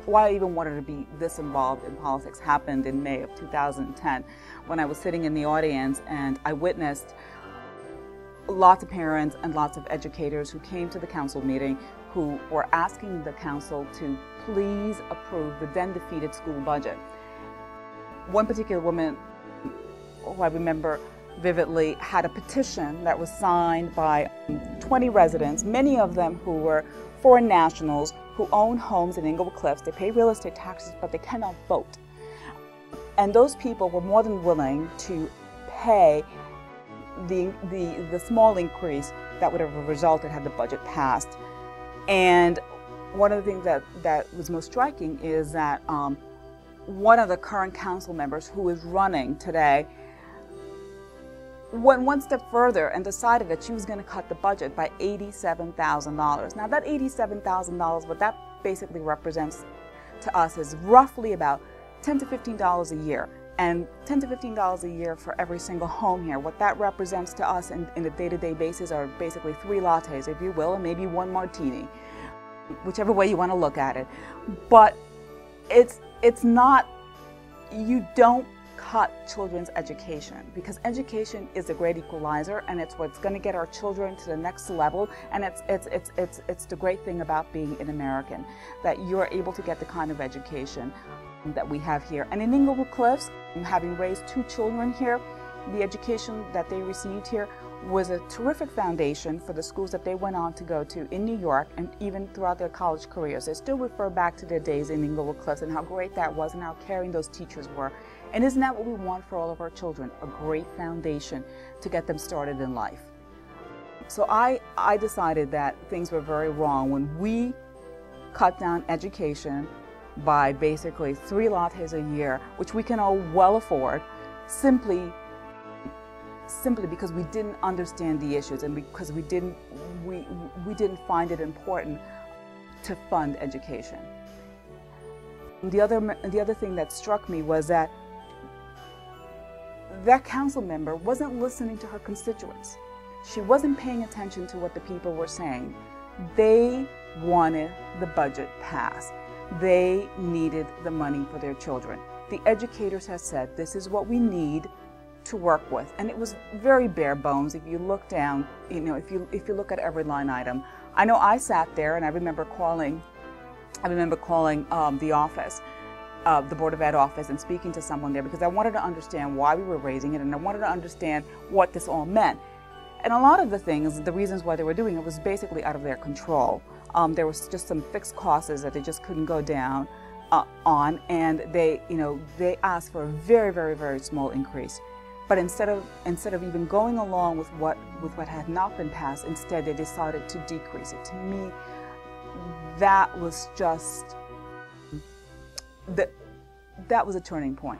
why I even wanted to be this involved in politics happened in May of 2010 when I was sitting in the audience and I witnessed lots of parents and lots of educators who came to the council meeting who were asking the council to please approve the then defeated school budget. One particular woman, who I remember vividly, had a petition that was signed by 20 residents, many of them who were foreign nationals who own homes in Englewood Cliffs. They pay real estate taxes, but they cannot vote. And those people were more than willing to pay the small increase that would have resulted had the budget passed. And one of the things that was most striking is that one of the current council members who is running today went one step further and decided that she was going to cut the budget by $87,000. Now that $87,000, what that basically represents to us is roughly about $10 to $15 a year. And $10 to $15 a year for every single home here. What that represents to us in a day-to-day basis are basically 3 lattes, if you will, and maybe 1 martini, whichever way you want to look at it. But it's not, you don't cut children's education, because education is a great equalizer, and it's what's going to get our children to the next level. And it's the great thing about being an American, that you're able to get the kind of education that we have here. And in Englewood Cliffs, having raised 2 children here, the education that they received here was a terrific foundation for the schools that they went on to go to in New York and even throughout their college careers. They still refer back to their days in Englewood Cliffs and how great that was and how caring those teachers were. And isn't that what we want for all of our children? A great foundation to get them started in life. So I decided that things were very wrong when we cut down education by basically 3 lattes a year, which we can all well afford, simply because we didn't understand the issues and because we didn't find it important to fund education. The other thing that struck me was that council member wasn't listening to her constituents. She wasn't paying attention to what the people were saying. They wanted the budget passed. They needed the money for their children. The educators have said, this is what we need to work with. And it was very bare bones. If you look down, if you look at every line item. I know I sat there and I remember calling the office, the Board of Ed office, and speaking to someone there because I wanted to understand why we were raising it and I wanted to understand what this all meant. And a lot of the things, the reasons why they were doing it was basically out of their control. There was just some fixed costs that they just couldn't go down on, and they asked for a very, very, very small increase. But instead of even going along with what had not been passed, instead they decided to decrease it. To me, that was just that was a turning point.